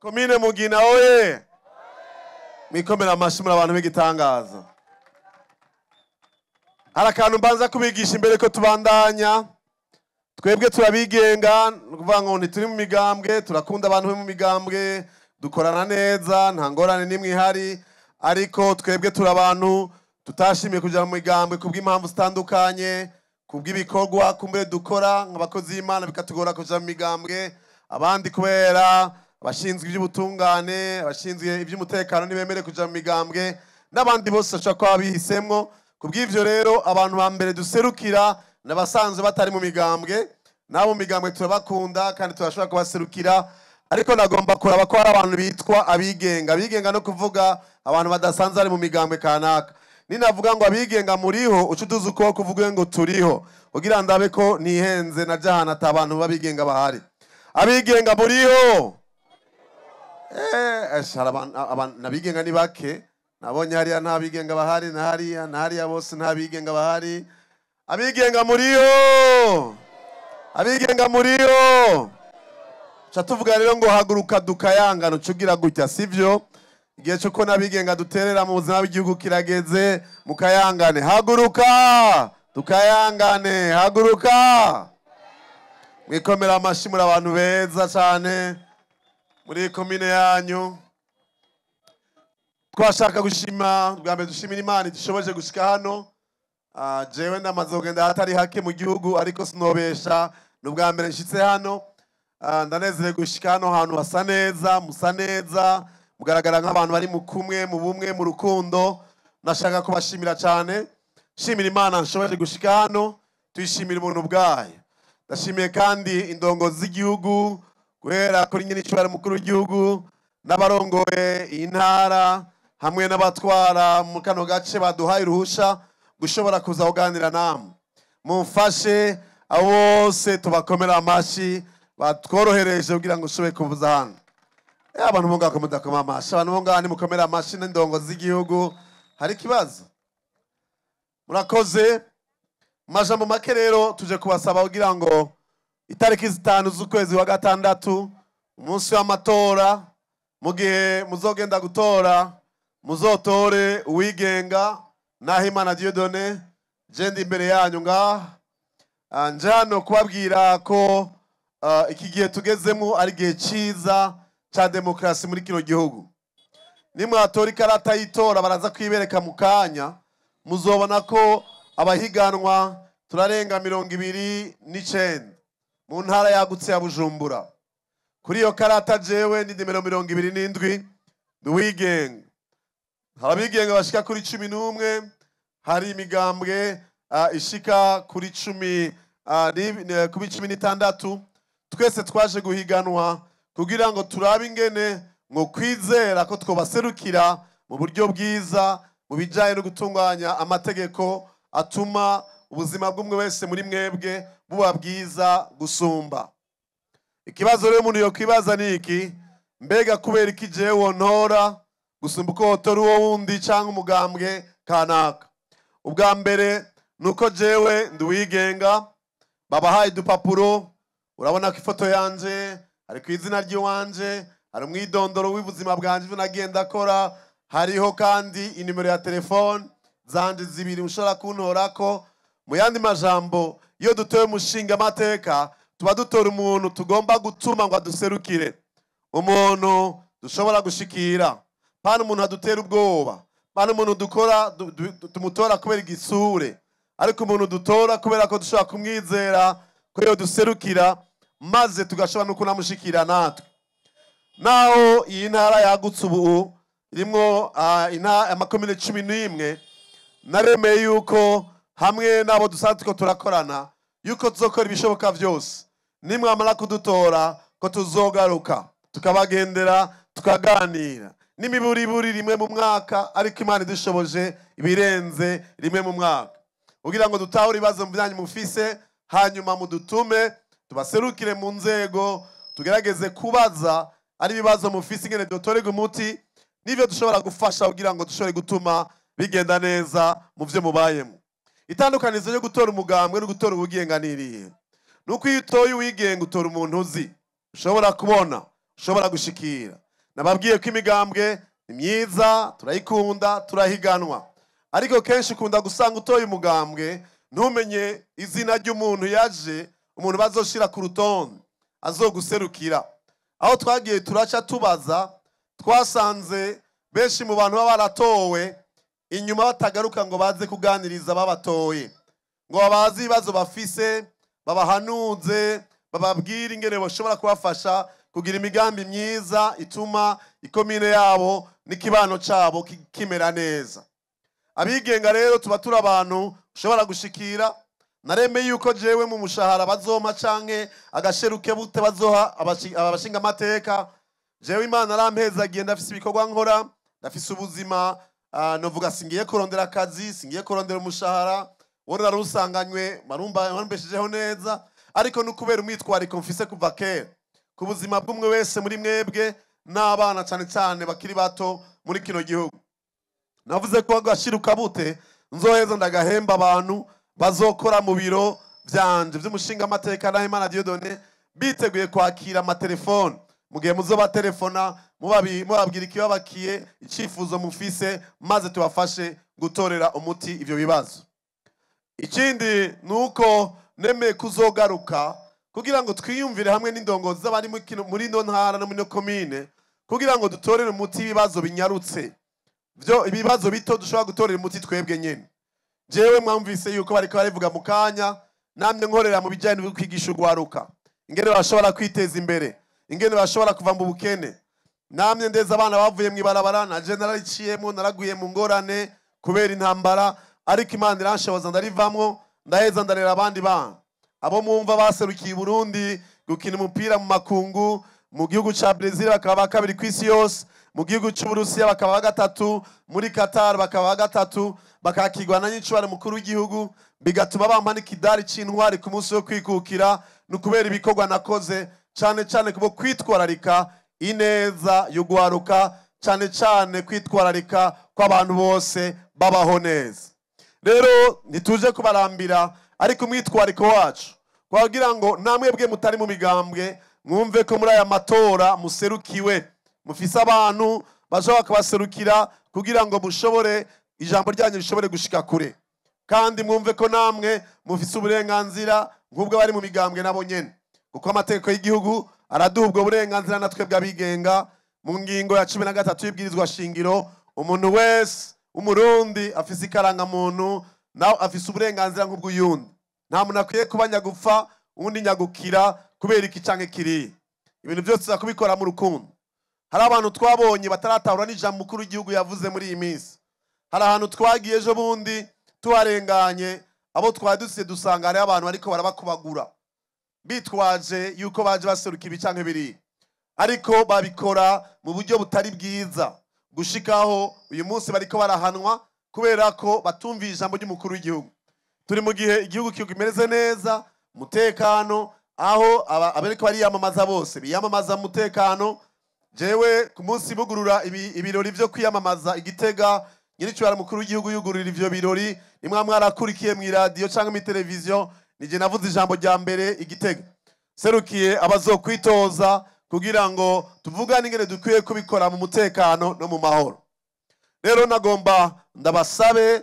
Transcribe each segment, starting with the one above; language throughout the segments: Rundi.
Komine Mugina oye! Mwikomera amashyi muri abantu b'igitangaza. Hari akantu mbanza kubigisha imbere ko tubandanya. Twebwe turabigenga, nukuvuga ngo ntituri mu migambwe, turakunda abantu mu migambwe, dukorana neza, nta ngorane nimwe ihari, ariko twebwe turi abantu tutashimiye kuja mu migambwe kubw'impamvu zitandukanye, kubw'ibikorwa kumbere dukora nk'abakozi b'Imana bikatugora kuja mu migambwe, abandi kubera abashinzwe iby'ubutungane, abashinzwe iby'umutekano ntibemere kuja mu migambwe, n'abandi bose bashobora kuba bihisemwo. Kubw'ivyo rero abantu ba mbere duserukira n'abasanzwe batari mu migambwe, nabo mu migambwe turabakunda kandi turashobora kubaserukira, ariko nagomba kuraba ko hari abantu bitwa abigenga. Abigenga no kuvuga abantu badasanzwe ari mu migambwe kanaka. Ninavuga ngo abigenga muriho, ucuduza uko kuvuga ngo turiho, kugira ndabe ko nihenze na jahana ata abantu babigenga bahari. Abigenga muriho? Nabigenga ni bake. Nabonye hariya nta bigenga bahari, na hariya bose nta bigenga bahari. Abigenga muriho? Abigenga muriho? Tuvuga rero ngo haguruka dukayangana, ucugira gutya sivyo? Igihe cyuko nabigenga duterera mu buzima bw'igihugu kirageze, mukayangane. Haguruka dukayangane, haguruka. Mwikomera amashyi muri abantu beza cyane muri komine yanyu. Twashaka gushima bwa mbere, dushimira Imana dushoboje gushika hano. Jewe ndamaze kugenda hatari hake mu gihugu, ariko sinobesha n'ubwa mbere nshitse hano. Ndanezerewe gushika hano hantu hasa neza, musa neza, mugaragara nk'abantu bari mu kumwe, mu bumwe, mu rukundo. Nashaka kubashimira cyane, shimira Imana nshoboje gushika hano, tuyishimira ubuntu bwayo. Ndashimiye kandi indongozi z'igihugu, guhera kuri nyir'icyubahiro mukuru w'igihugu n'abarongoye intara hamwe n'abatwara mu kano gace baduhaye uruhusha gushobora kuza kuganira namwe. Mumfashe abo bose tubakomera amashyi batworohereje kugira ngo ushobore kuvuza hano. Abantu mungako mudakoma amashyi, abantu mungako nimukomera amashyi n'indongozi z'igihugu. Hari ikibazo? Murakoze. Majambo make rero tuje kubasaba kugira ngo itariki 5 z'ukwezi wa gatandatu, umunsi w'amatora, mu gihe muzogenda gutora, muzotore uwigenga Nahimana Dieudonné. Je ndi imbere yanyu ngaha, nje hano kubabwira ko iki gihe tugezemo ari gihe cyiza cya demokarasi muri kino gihugu. Nimwatora ikarata y'itora baraza kwibereka mu kanya, muzobona ko abahiganwa turarenga 29 mu ntara yagutse ya Bujumbura. Kuri iyo karata jewe ndi nimero 27 duwigenga. Abigenga bashika kuri 11, hari imigambwe ishika kuri 16. Twese twaje guhiganwa kugira ngo turabe ingene ngo kwizera ko twobaserukira mu buryo bwiza mu bijanye no gutunganya amategeko atuma ubuzima bw'umwe wese muri mwebwe buba bwiza gusumba. Ikibazo rero umuntu yo kwibaza ni iki: mbega kubera iki jewe wontora gusumba uko wotora uwo wundi cyangwa umugambwe kanaka? Ubwa mbere nuko jewe nduwigenga, babahaye dupapuro, urabona ko ifoto yanje ari ku izina ry'iwanje, hari umwidondoro w'ubuzima bwanje ivyo nagenda akora, hariho kandi inimero ya telefone zanje 2 ushobora kuntorako. Mu yandi majambo, iyo dutoye umushinga amateka tuba dutora umuntu tugomba gutuma ngo aduserukire, umuntu dushobora gushikira, pana umuntu adutera ubwoba, pana umuntu dukora tumutora kubera igisure, ariko umuntu dutora kubera ko dushobora kumwizera ko yo duserukira, maze tugashobora no kunamushikira natwe. Naho iyi ntara yagutse ubu irimo amakomine 11, naremeye yuko hamwe nabo dusanzwe ko turakorana yuko tuzokora ibishoboka byose nimwamara kudutora ko tuzogaruka tukabagendera tukaganira n'imiburiburi rimwe mu mwaka, ariko Imana idushoboje ibirenze rimwe mu mwaka, kugira ngo dutahure ibibazo mu byanyu mufise, hanyuma mudutume tubaserukire mu nzego, tugerageze kubaza ari ibibazo mufise ingene dutorega umuti, n'ivyo dushobora gufasha kugira ngo dushobore gutuma bigenda neza mu vyo mubayemo. Itandukanizo ryo gutora umugambwe no gutora ubugenganiriye nuko iyo utoye uwigenga utora umuntu uzi, ushobora kubona, ushobora gushikira. nababwiye ko imigambwe ni myiza, turayikunda, turahiganwa, ariko kenshi ukunda gusanga utoye umugambwe ntumenye izina ry'umuntu yaje, umuntu bazoshira ku rutonde azoguserukira. Aho twagiye turaca tubaza, twasanze benshi mu bantu baba baratowe inyuma batagaruka ngo baze kuganiriza babatoye, ngo babazi ibibazo bafise, babahanuze, bababwira ingene bashobora kubafasha kugira imigambi myiza ituma ikomine yabo n'ikibano cabo kimera neza. Abigenga rero tuba turi abantu ushobora gushikira. Naremeye yuko jewe mu mushahara bazoma canke agasheruke bute bazoha abashinga amateka, jewe Imana arampezagiye, ndafise ibikorwa nkora, ndafise ubuzima, novuga singiye kurondera akazi, singiye kurondera umushahara, wari narusanganywe marumbeshejeho neza, ariko nukubera umwitwariko mfise kuva kera ku buzima bw'umwe wese muri mwebwe n'abana cyane cyane bakiri bato muri kino gihugu. Navuze ko agashiruka bute nzoheza ndagahemba abantu bazokora mu biro vyanje vy'umushinga amateka na Imana Dieudonné, biteguye kwakira amatelefone mu gihe muzoba telefona mubabwira ikibabakiye, icifuzo mufise, maze tubafashe gutorera umuti ivyo bibazo. Ikindi nuko nemeye kuzogaruka kugira ngo twiyumvire hamwe n'indongozi z'abari muri no ntara no muri komine, kugira ngo dutorere umuti ibibazo binyarutse, byo ibibazo bito dushobora gutorera umuti twebwe nyene. Jewe mwamvise yuko bariko barivuga mu kanya, namye nkorera mu bijyanye no kwigisha urwaruka ingene bashobora kwiteza imbere, ingene bashobora kuva mu bukene. Namye ndeza abana bavuye mu ibarabara, na general ciyemo, naraguye mu ngorane kubera intambara, ariko Imana iranshoboza ndarivamwo, ndaheza ndarera abandi bana. Abo mwumva baserukiye Burundi gukina umupira mu makungu, mu gihugu ca Brazil bakaba bakabiri kw'isi yose, mu gihugu c'Uburusiya bakaba gatatu, muri Qatar bakaba gatatu, bakakigwa na nyicubare mukuru w'igihugu, bigatuma bampa n'ikidari c'intwari ku munsi wo kwikukira, nukubera ibikorwa nakoze cane cane kubo kwitwararika ineza yo gwaruka, cane cane kwitwararika kw'abantu bose babaho neza. Rero nituje kubarambira, ariko umwitwariko wacu kwagira ngo namwebwe mutari mu migambwe mwumve ko muri aya matora muserukiwe, mufise abantu bashobora kubaserukira kugira ngo mushobore ijambo ryanyu rishobore gushika kure, kandi mwumve ko namwe mufise uburenganzira nk'ubwo bari mu migambwe nabo nyene, kuko amategeko y'igihugu araduha ubwo burenganzira natwe bw'abigenga. Mu ngingo ya 13 y'ibwirizwa shingiro, umuntu wese umurundi afise ikarangamuntu nawe afise uburenganzira nk'ubw'uyundi. Nta muntu akwiye kuba nyagupfa undi nyagukira kubera iki canke kiri. Ibintu byose zakubikora mu rukundo. Hari abantu twabonye bataratahura n'ijambo mukuru w'igihugu yavuze muri iyi minsi. Hari ahantu twagiye ejo bundi tuharenganye, abo twadusiye dusanga hari abantu bariko barabakubagura bitwaje yuko baje baseruka ibi canke biri, ariko babikora mu buryo butari bwiza, gushikaho uyu munsi bariko barahanwa kubera ko batumviye ijambo ry'umukuru w'igihugu. Turi mu gihe igihugu kimeze neza, mutekano, aho abariko bariyamamaza bose biyamamaza mutekano. Jewe ku munsi bugurura ibirori vyo kwiyamamaza Igitega, nyiricubara mukuru w'igihugu yugurura ivyo birori, nimwe mwarakurikiye mu radio canke mu televiziyo, nije navuze ijambo rya mbere Igitega, serukiye abazokwitoza kugira ngo tuvugane ingene dukwiye kubikora mu mutekano no mu mahoro. Rero nagomba ndabasabe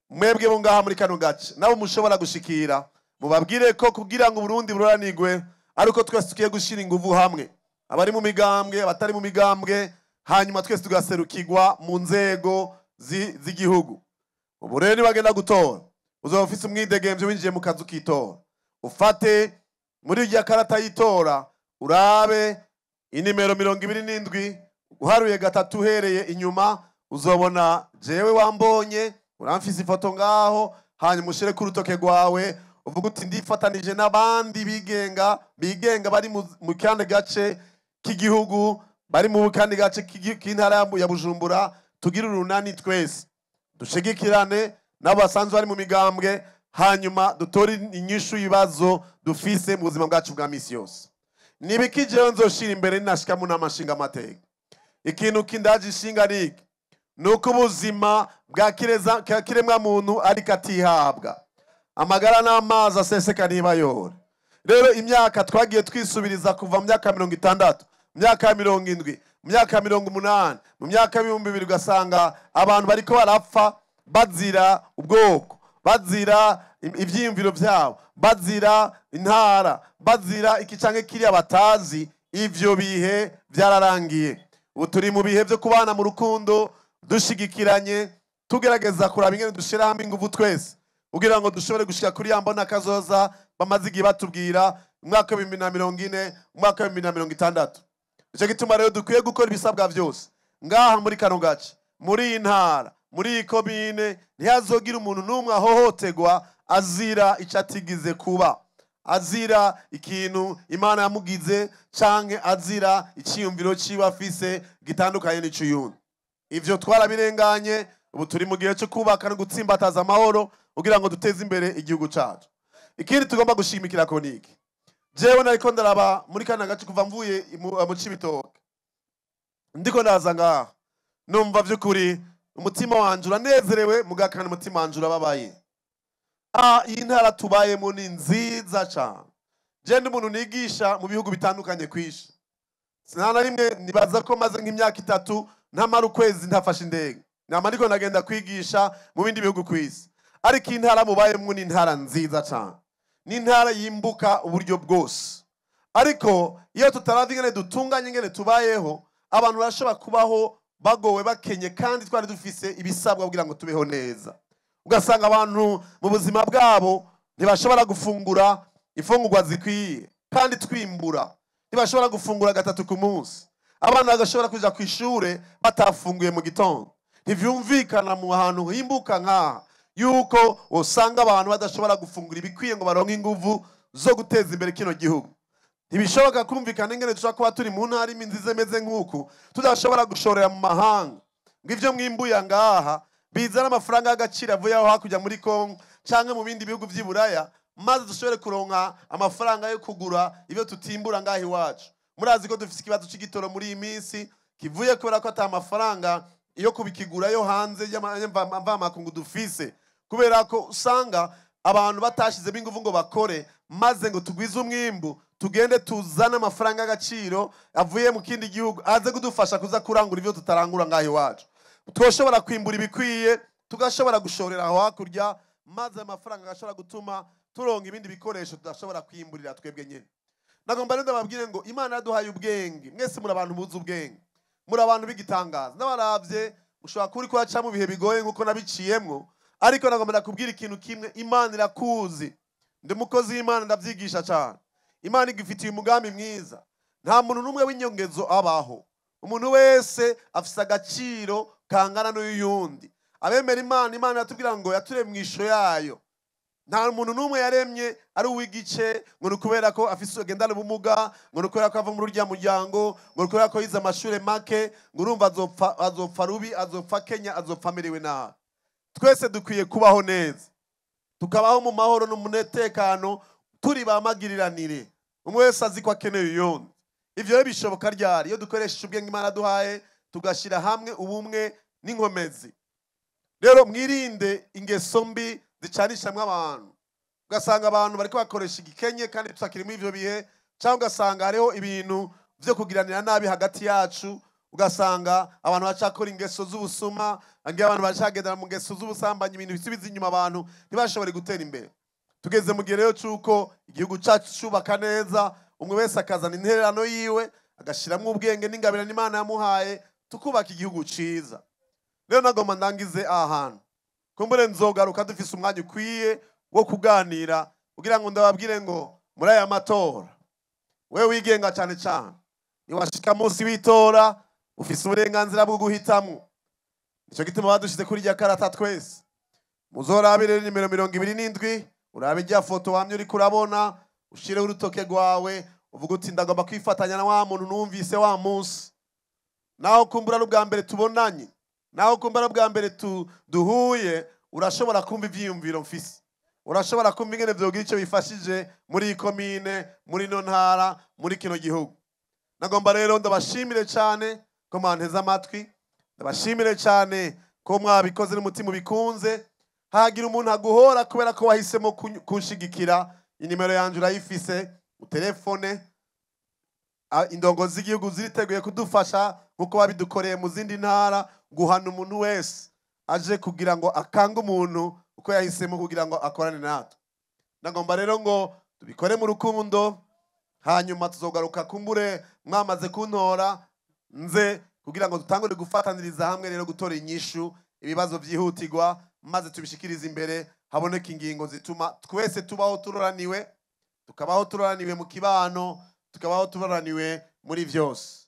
mwebwe bo ngaha muri kano gace nabo mushobora gushikira, mubabwire ko kugira ngo Burundi buranigwe ariko twese tukiye gushira inguvu hamwe, abari mu migambwe, abatari mu migambwe, hanyuma twese tugaserukirwa mu nzego z'igihugu. Ubu rero nibagenda gutora, uzoba ufise umwidegemvyo winjiye mu kazu k'itora, ufate muri irya karata y'itora urabe inimero 27, uharuye gatatu uhereye inyuma uzobona jewe wambonye, uramfise ifoto ngaho, hanyuma ushire ku rutoke rwawe uvuga uti ndifatanije n'abandi bigenga bari mu kandi gace k'igihugu, bari mu kandi gace k'intara ya Bujumbura, tugira urunani twese dushigikirane nabo basanzwe bari mu migambwe, hanyuma dutore inyishu ibibazo dufise mu buzima bwacu bwa misi yose. Nibiki jewe nzoshira imbere ninashika mu namashinga amateka. Ikintu kindaje ishinga riki nuko ubuzima bwa kiremwa muntu ariko atihabwa, amagara n'amazi aseseka ntibayore. Rero imyaka twagiye twisubiriza kuva mu myaka 60, myaka 70, mu myaka 80, mu myaka 2000 ugasanga abantu bariko barapfa bazira ubwoko, bazira ivyiyumviro vyabo, bazira intara, bazira iki canke kiriya batazi. Ivyo bihe vyararangiye. Ubu turi mu bihe vyo kubana mu rukundo, dushigikiranye, tugerageza kuraba ingene dushira hamwe ingufu twese kugira ngo dushobore gushika kuri yambona kazoza bamaze igihe batubwira umwaka wa 2040, umwaka wa 2060. Ico gituma rero dukwiye gukora ibisabwa vyose ngaha muri kano gace, muri iyi ntara, muri iyi komine, ntihazogira umuntu n'umwe ahohotegwa azira ico atigize kuba, azira ikintu Imana yamugize canke azira iciyumviro ciwe afise gitandukanye n'icuyundi. Ivyo twarabirenganye. Ubu turi mu gihe cyo kubaka no gutsimbataza amahoro kugira ngo duteze imbere igihugu cacu. Ikindi tugomba gushimikira ko niki, jewe nariko ndaraba muri kana gace kuva mvuye mu Cibitoke, ndiko ndaza ngaha numva vy'ukuri umutima wanje uranezerewe, mugakana umutima wanje urababaye. Iyi ntara tubayemo ni nziza cane. Je ndi umuntu nigisha mu bihugu bitandukanye kwishi, sinana rimwe nibaza ko maze nk'imyaka 3 ntamara ukwezi ntafashe indege, namariko nagenda kwigisha mu bindi bihugu kwisi. Ariko intara mubayemo ni intara nziza cyane, ni intara yimbuka uburyo bwose. Ariko iyo tutaravye ingene dutunganye ingene tubayeho, abantu barashobora kubaho bagowe bakenye, kandi twari dufise ibisabwa kugira ngo tubeho neza. Ugasanga abantu mu buzima bwabo ntibashobora gufungura ifungurwa zikwiye, kandi twimbura ntibashobora gufungura 3 ku munsi. Abana bagashobora kuja kwishure batafunguye mu gitondo. Ntivyumvikana mu hantu himbuka nka yuko usanga abantu badashobora gufungura ibikwiye ngo baronke inguvu zo guteza imbere kino gihugu. Ntibishoboka kumvikana ingene dushobora kuba turi mu ntara nziza meze nk'uku tudashobora gushorera mu mahanga, ngo ivyo mwimbuye ngaha bizana amafaranga y'agaciro avuye aho hakurya muri Kongo canke mu bindi bihugu vy'Iburaya, maze dushobore kuronka amafaranga yo kugura ivyo tutimbura ngaha iwacu. Murazi ko dufise ikibazo c'igitoro muri iyi minsi kivuye kubera ko ata amafaranga iyo kubikigura yo hanze y'amvamakungu dufise, kubera ko usanga abantu batashize binguvu ngo bakore maze ngo tugwize umwimbu, tugende tuzana amafaranga y'agaciro avuye mu kindi gihugu aze kudufasha kuza kurangura ivyo tutarangura ngaho iwacu. Twoshobora kwimbura ibikwiye, tugashobora gushorera aho hakurya, maze amafaranga agashobora gutuma turonka ibindi bikoresho tudashobora kwimburira twebwe nyene. Nagomba rero ndababwire ngo Imana yaduhaye ubwenge. Mwese muri abantu buzi ubwenge, muri abantu bigitangaza. Nabaravye ushobora kuri ko aca mu bihe bigoye nkuko nabiciyemwo, ariko nagomba nakubwira ikintu kimwe, Imana irakuzi. Ndi mukozi w'Imana, ndavyigisha cyane. Imana igifitiye umugambi mwiza. Nta muntu numwe w'inyongezo abaho. Umuntu wese afise agaciro kangana n'uyundi. Abemera Imana, Imana yatubwira ngo yaturemye mw'isho yayo. Nta muntu numwe yaremye ari uwigice ngo nukubera ko afise agendana ubumuga, ngo nukubera ko ava mu rurya muryango, ngo nukubera ko yize amashure make, ngo urumva azopfa rubi, azopfa Kenya, azopfa amerewe nabi. Twese dukwiye kubaho neza, tukabaho mu mahoro no mu mutekano, turi bamagiriranire, umwe wese azi ko akeneye uyundi. Ivyo rero bishoboka ryari iyo dukoresheje ubwenge Imana duhaye, tugashira hamwe ubumwe n'inkomezi. Rero mwirinde ingeso mbi zicanishamwe abantu. Ugasanga abantu bariko bakoresha igikenye kandi tutakiri mu ivyo bihe, cyangwa ugasanga hariho ibintu vyo kugiranira nabi hagati yacu. Ugasanga abantu bacakora ingeso z'ubusuma, abantu bacagendera mu ngeso z'ubusambanyi, ibintu bisubiza inyuma abantu ntibashobore gutera imbere. Tugeze mu gihe rero cyuko igihugu cyacu cyubaka neza, umwe wese akazana intererano yiwe, agashiramwo ubwenge n'ingabire n'Imana yamuhaye, tukubaka igihugu ciza. Rero nagomba ndangize ahantu, kumbure nzogaruka dufise umwanya ukwiye wo kuganira kugira ngo ndababwire ngo muri aya matora wewe wigenga cyane cyane, niwashika munsi w'itora ufise uburenganzira bwo guhitamwo. Nico gituma badushize kuri rya karata twese. Muzorabire nimero 27, urabe rya foto wamye uri kurabona, ushireho urutoke rwawe, uvuga uti ndagomba kwifatanya na wa muntu numvise wa munsi. Naho kumbura n'ubwa mbere tubonanye, naho kumbura n'ubwa mbere duhuye, urashobora kumva ivyiyumviro mfise, urashobora kumva ingene vyogira ico bifashije muri komine, muri no ntara, muri kino gihugu. Nagomba rero ndabashimire cyane ko mwanteze amatwi, ndabashimire cyane ko mwabikoze n'umutima ubikunze. Hagira umuntu aguhora kubera ko wahisemo kunshigikira, inimero yanje urayifise, utelefone indongozi z'igihugu ziriteguye kudufasha nkuko babidukoreye mu zindi ntara, guhana umuntu wese aje kugira ngo akange umuntu uko yahisemo kugira ngo akorane natwe. Ndagomba rero ngo tubikore mu rukundo, hanyuma tuzogaruka kumbure mwamaze kuntora nze kugira ngo dutangure gufataniriza hamwe rero gutora inyishu ibibazo byihutirwa, maze tubishikiriza imbere haboneka ingingo zituma twese tubaho turoraniwe, tukabaho turoraniwe mu kibano, tukabaho turoraniwe muri vyose.